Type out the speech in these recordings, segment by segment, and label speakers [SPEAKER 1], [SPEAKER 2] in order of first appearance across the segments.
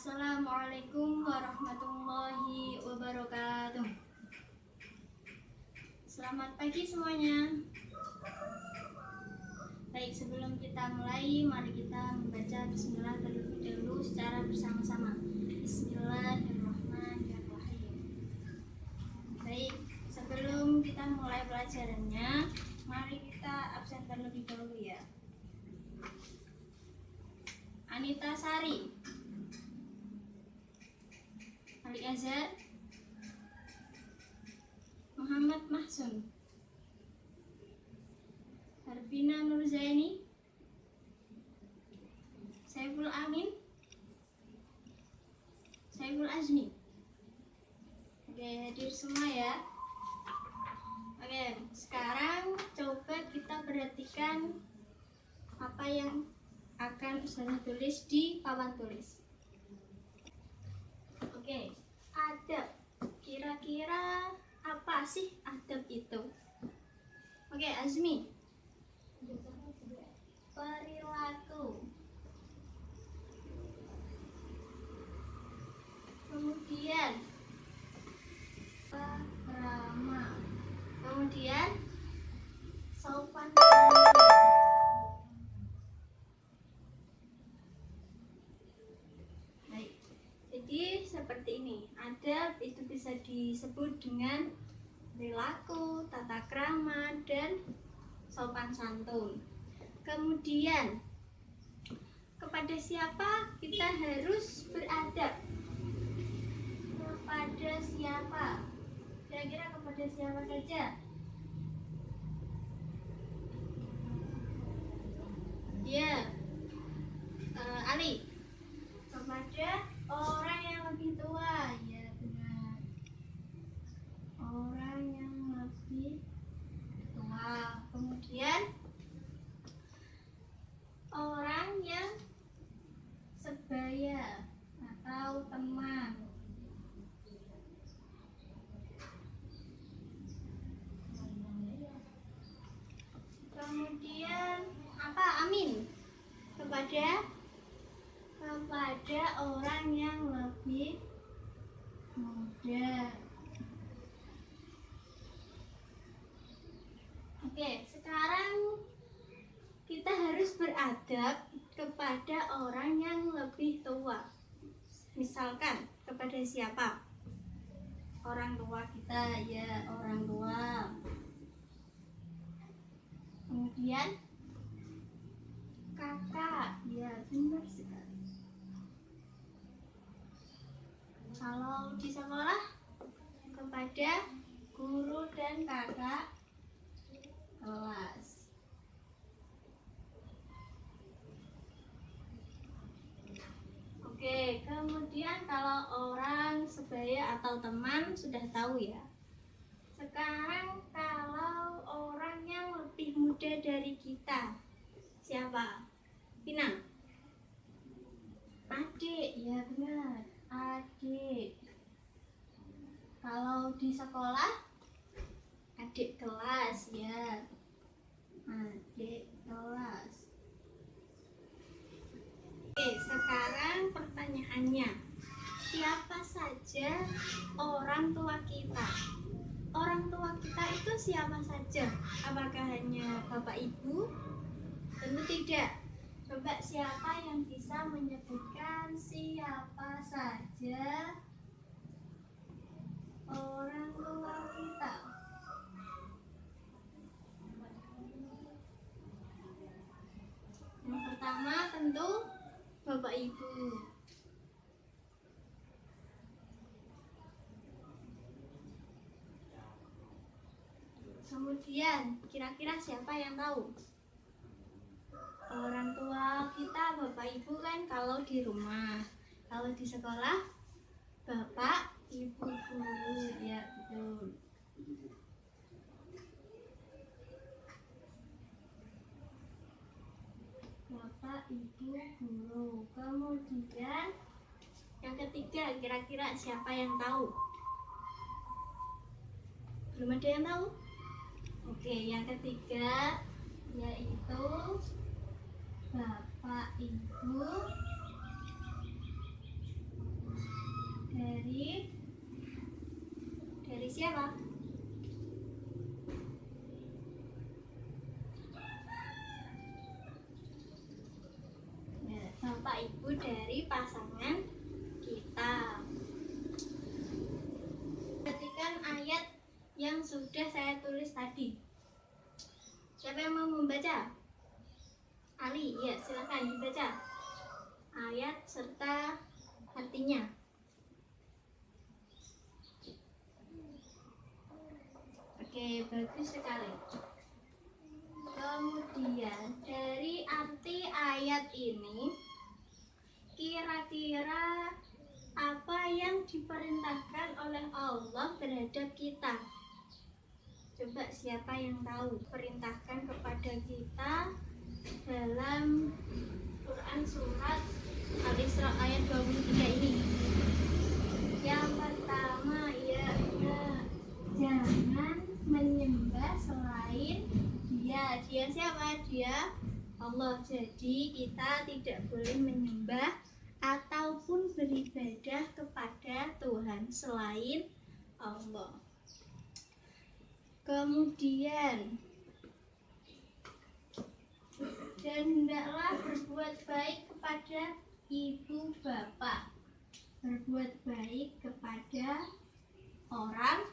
[SPEAKER 1] Assalamualaikum warahmatullahi wabarakatuh. Selamat pagi semuanya. Baik, sebelum kita mulai, mari kita membaca bismillah terlebih dahulu secara bersama-sama. Bismillahirrahmanirrahim. Baik, sebelum kita mulai pelajarannya, mari kita absen terlebih dahulu ya. Anita Sari, Ali Azhar, Muhammad Mahsun, Harvina Nurzaini, Saiful Amin, Saiful Azmi. Oke, hadir semua ya. Oke, sekarang coba kita perhatikan apa yang akan Ustazah tulis di papan tulis. Oke, adab. Kira-kira apa sih adab itu? Oke, Azmi. Perilaku. Kemudian krama. Kemudian sopan santun. Baik. Jadi seperti ini. Adab itu bisa disebut dengan perilaku, tata krama, dan sopan santun. Kemudian, kepada siapa kita harus beradab? Kepada siapa? Kira-kira kepada siapa saja? Ya, Ali. Kepada orang yang lebih tua. Ya, benar. Orang yang lebih tua. Kemudian orang yang sebaya atau teman. Kemudian apa? Amin. Kepada orang yang lebih muda. Oke, sekarang kita harus beradab kepada orang yang lebih tua. Misalkan kepada siapa? Orang tua kita, ya, orang tua. Kemudian kakak, ya, benar sekali. Kalau di sekolah kepada guru dan kakak kelas. Oke, kemudian kalau orang sebaya atau teman sudah tahu ya. Sekarang kalau orang yang lebih muda dari kita, siapa? Pinang? Adik, ya benar, adik. Kalau di sekolah, adik kelas, ya, adik kelas. Oke, sekarang pertanyaannya, siapa saja orang tua kita? Orang tua kita itu siapa saja? Apakah hanya bapak ibu? Tentu tidak. Coba siapa yang bisa menyebutkan siapa saja orang tua kita? Yang pertama tentu bapak ibu. Kemudian kira-kira siapa yang tahu? Orang tua kita bapak ibu kan kalau di rumah. Kalau di sekolah bapak ibu guru, ya betul. Bapak ibu guru. Kemudian yang ketiga, kira-kira siapa yang tahu? Belum ada yang tahu? Oke, yang ketiga yaitu bapak ibu dari siapa? Ya, Bapak Ibu dari pasangan kita. Perhatikan ayat yang sudah saya tulis tadi. Siapa yang mau membaca? Ali, ya silakan dibaca ayat serta artinya. Oke, bagus sekali. Kemudian dari arti ayat ini, kira-kira apa yang diperintahkan oleh Allah terhadap kita? Coba siapa yang tahu? Perintahkan kepada kita dalam Quran surat Al-Isra ayat 23 ini. Yang pertama jangan menyembah selain Dia. Dia siapa? Dia Allah. Jadi kita tidak boleh menyembah ataupun beribadah kepada Tuhan selain Allah. Kemudian, dan hendaklah berbuat baik kepada ibu bapak, berbuat baik kepada orang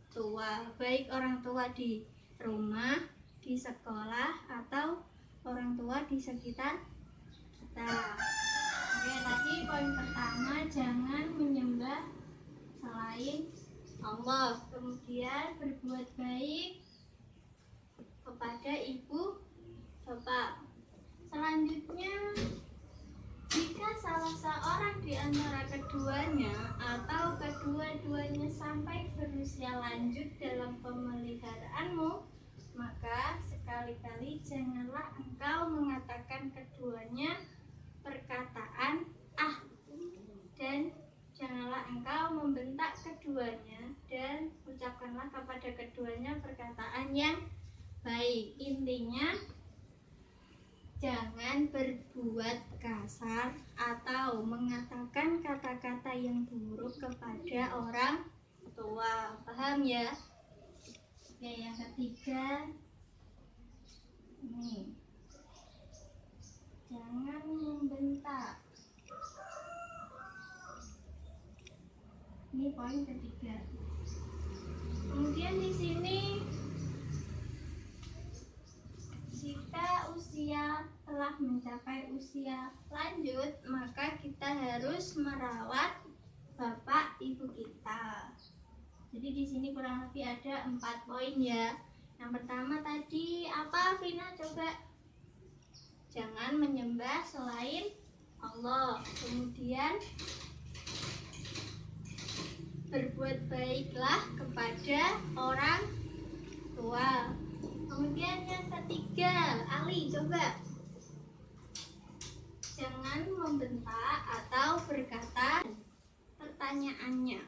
[SPEAKER 1] tua, baik orang tua di rumah, di sekolah, atau orang tua di sekitar kita. Oke, tadi poin pertama, jangan menyembah selain Allah. Kemudian berbuat baik kepada ibu bapak. Selanjutnya, jika salah seorang di antara keduanya atau kedua-duanya sampai berusia lanjut dalam pemeliharaanmu, maka sekali-kali janganlah engkau mengatakan keduanya perkataan "ah", dan janganlah engkau membentak keduanya, dan ucapkanlah kepada keduanya perkataan yang baik. Intinya, jangan berbuat kasar atau mengatakan kata-kata yang buruk kepada orang tua. Paham ya? Oke, yang ketiga, nih, jangan membentak. Ini poin ketiga. Kemudian di sini, jika usia telah mencapai usia lanjut, maka kita harus merawat bapak ibu kita. Jadi di sini kurang lebih ada 4 poin ya. Yang pertama tadi apa, Vina? Coba. Jangan menyembah selain Allah. Kemudian berbuat baiklah kepada orang tua. Kemudian yang ketiga, Ali, coba. Jangan membentak atau berkata. Pertanyaannya,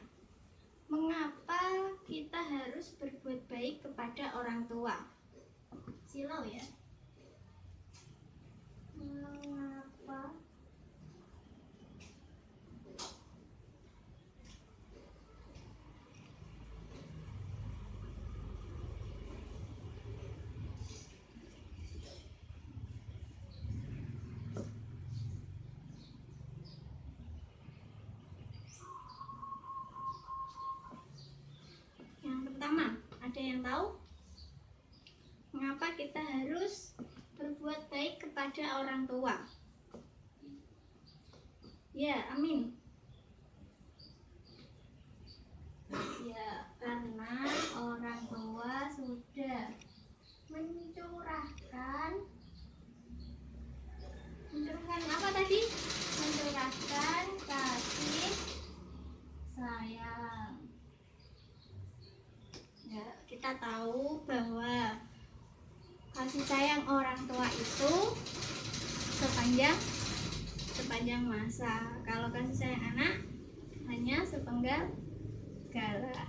[SPEAKER 1] mengapa kita harus berbuat baik kepada orang tua? Silau ya. Mengapa? Yang pertama, ada yang tahu? Mengapa kita harus berbuat baik kepada orang tua? Ya, Amin. Ya, karena orang tua sudah mencurahkan apa tadi? Mencurahkan kasih sayang. Ya, kita tahu bahwa kasih sayang orang tua itu sepanjang masa. Kalau kasih sayang anak hanya sepenggal gala.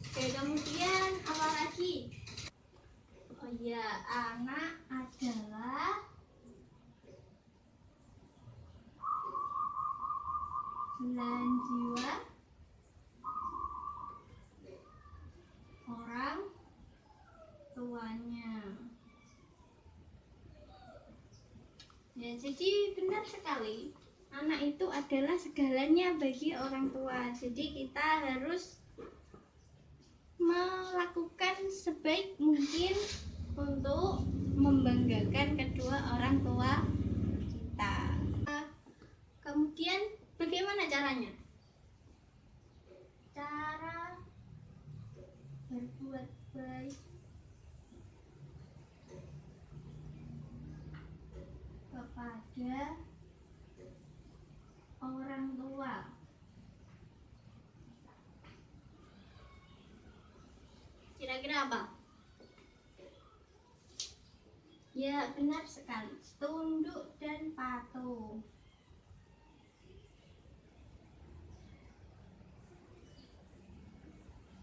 [SPEAKER 1] Oke, kemudian apa lagi? Oh iya, anak adalah belahan jiwa Ya, jadi benar sekali. Anak itu adalah segalanya bagi orang tua. Jadi kita harus melakukan sebaik mungkin untuk membanggakan kedua orang tua kita. Kemudian bagaimana caranya? Cara berbuat baik kepada orang tua. Kira-kira apa? Ya, benar sekali. Tunduk dan patuh.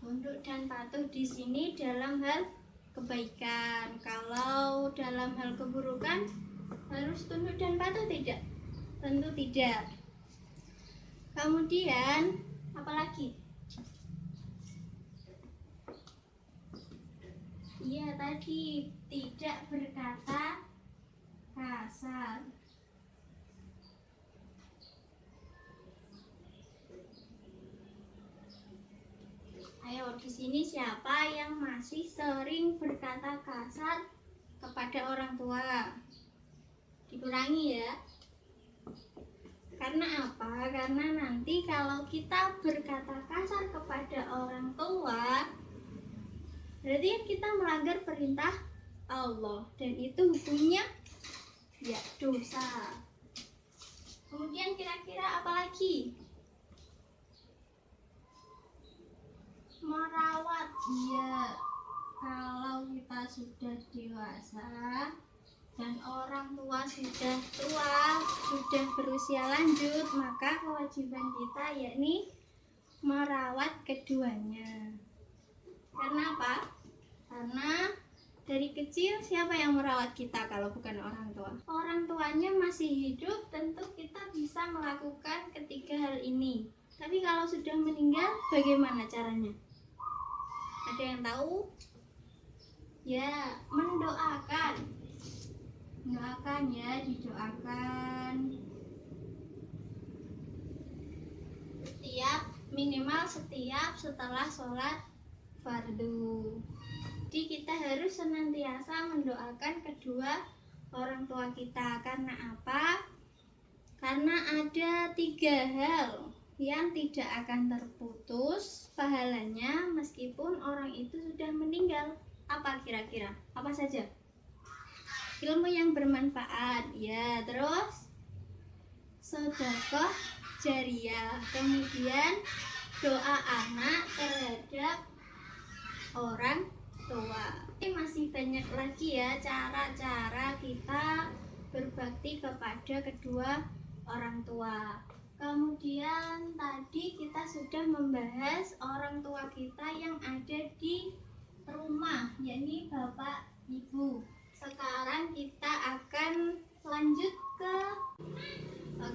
[SPEAKER 1] Tunduk dan patuh di sini dalam hal kebaikan. Kalau dalam hal keburukan harus tunduk dan patuh tidak? Tentu tidak. Kemudian apalagi? Iya, tadi tidak berkata kasar. Ayo, di sini siapa yang masih sering berkata kasar kepada orang tua? Dikurangi ya. Karena apa? Karena nanti kalau kita berkata kasar kepada orang tua, berarti kita melanggar perintah Allah, dan itu hukumnya ya dosa. Kemudian kira-kira apa lagi? Merawat. Ya, kalau kita sudah dewasa dan orang tua sudah tua, sudah berusia lanjut, maka kewajiban kita yakni merawat keduanya. Karena apa? Karena dari kecil siapa yang merawat kita kalau bukan orang tua? Orang tuanya masih hidup, tentu kita bisa melakukan ketiga hal ini. Tapi kalau sudah meninggal, bagaimana caranya? Ada yang tahu? Ya, mendoakan. Mendoakan ya, didoakan. Minimal setiap setelah sholat fardu. Jadi kita harus senantiasa mendoakan kedua orang tua kita. Karena apa? Karena ada 3 hal yang tidak akan terputus pahalanya meskipun orang itu sudah meninggal. Apa kira-kira? Apa saja? Ilmu yang bermanfaat, ya, terus sedekah jariyah, kemudian doa anak terhadap orang tua. Ini masih banyak lagi ya cara-cara kita berbakti kepada kedua orang tua. Kemudian tadi kita sudah membahas orang tua kita yang ada di rumah, yakni bapak ibu. Sekarang kita akan lanjut ke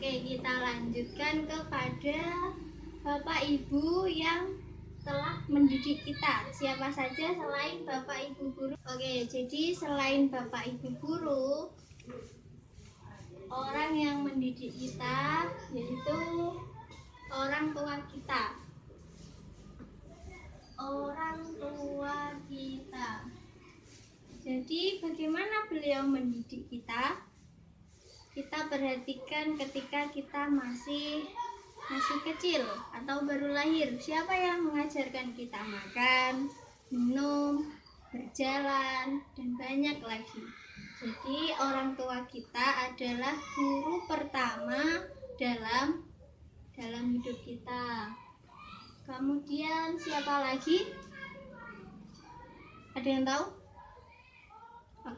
[SPEAKER 1] kita lanjutkan kepada bapak ibu yang telah mendidik kita. Siapa saja selain bapak ibu guru? Jadi selain bapak ibu guru, orang yang mendidik kita yaitu orang tua kita. Orang tua kita. Jadi bagaimana beliau mendidik kita? Kita perhatikan ketika kita masih kecil atau baru lahir. Siapa yang mengajarkan kita makan, minum, berjalan, dan banyak lagi. Jadi orang tua kita adalah guru pertama dalam hidup kita. Kemudian siapa lagi? Ada yang tahu?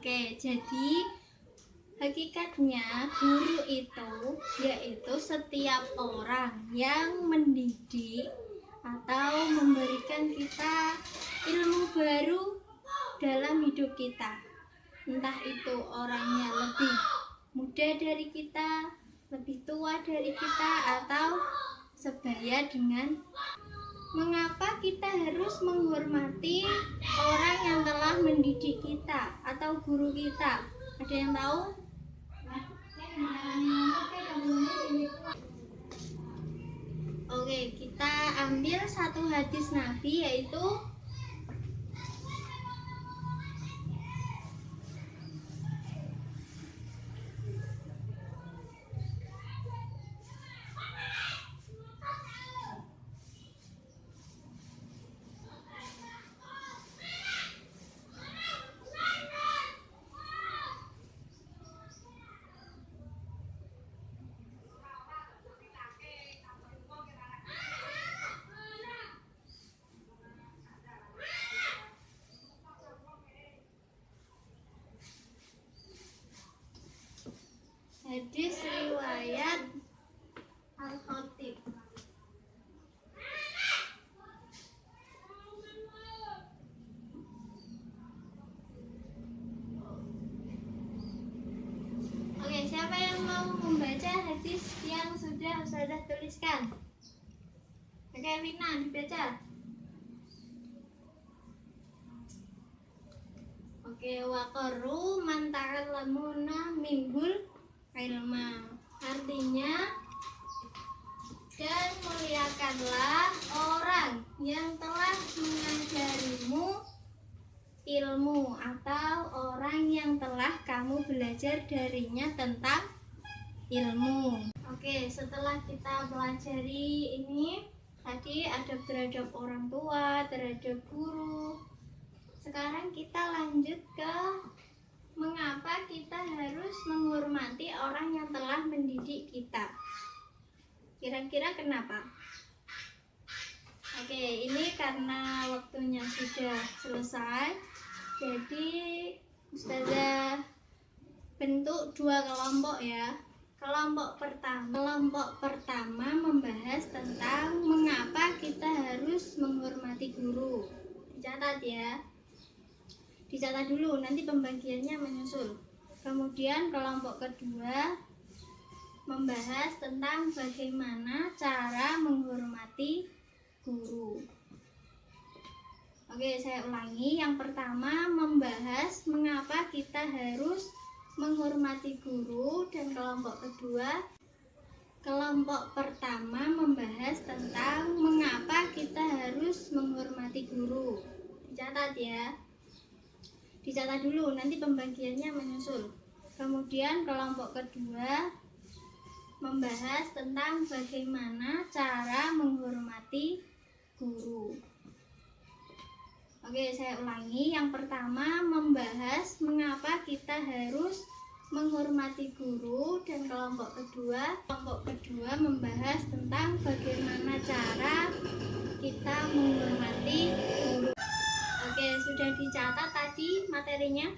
[SPEAKER 1] Jadi hakikatnya guru itu yaitu setiap orang yang mendidik atau memberikan kita ilmu baru dalam hidup kita. Entah itu orangnya lebih muda dari kita, lebih tua dari kita, atau sebaya dengan. Mengapa kita harus menghormati orang yang telah mendidik kita atau guru kita? Ada yang tahu? Oke, kita ambil satu hadis Nabi, yaitu hadis riwayat Al-Khatib. Oke, siapa yang mau membaca hadis yang sudah Ustazah tuliskan? Oke, Wina, dibaca. Oke, waqaru man ta'allamuna minhul ilma. Artinya, dan muliakanlah orang yang telah mengajarimu ilmu, atau orang yang telah kamu belajar darinya tentang ilmu. Oke, setelah kita pelajari ini, tadi adab terhadap orang tua, terhadap guru. Sekarang kita lanjut ke mengapa kita harus menghormati orang yang telah mendidik kita. Kira-kira kenapa? Oke, ini karena waktunya sudah selesai, jadi Ustazah bentuk dua kelompok ya. Kelompok pertama membahas tentang mengapa kita harus menghormati guru. Dicatat ya. Dicatat dulu, nanti pembagiannya menyusul. Kemudian kelompok kedua membahas tentang bagaimana cara menghormati guru. Oke, saya ulangi. Yang pertama membahas mengapa kita harus menghormati guru, dan kelompok pertama membahas tentang mengapa kita harus menghormati guru. Dicatat ya. Dicatat dulu, nanti pembagiannya menyusul. Kemudian kelompok kedua membahas tentang bagaimana cara menghormati guru. Oke, saya ulangi. Yang pertama membahas mengapa kita harus menghormati guru, dan kelompok kedua membahas tentang bagaimana cara kita menghormati guru. Oke, sudah dicatat tadi materinya.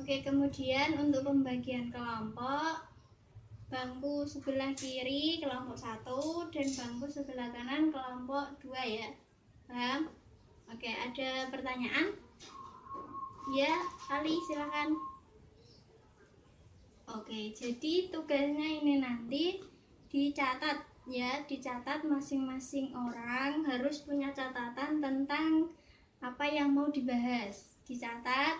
[SPEAKER 1] Oke, kemudian untuk pembagian kelompok, bangku sebelah kiri kelompok 1 dan bangku sebelah kanan kelompok 2 ya. Paham? Oke, ada pertanyaan? Ya, Ali silakan. Oke, jadi tugasnya ini nanti dicatat ya, dicatat masing-masing orang harus punya catatan tentang apa yang mau dibahas. Dicatat,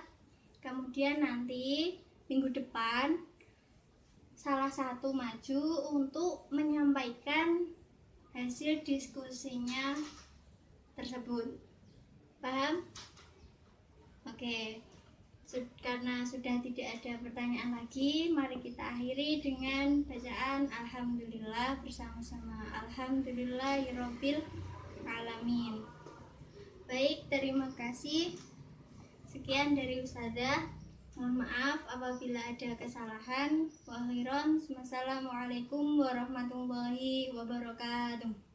[SPEAKER 1] kemudian nanti minggu depan salah satu maju untuk menyampaikan hasil diskusinya tersebut. Paham? Oke, karena sudah tidak ada pertanyaan lagi, mari kita akhiri dengan bacaan Alhamdulillah bersama-sama. Alhamdulillahirabbil alamin. Baik, terima kasih. Sekian dari Ustazah. Mohon maaf apabila ada kesalahan. Wassalamualaikum warahmatullahi wabarakatuh.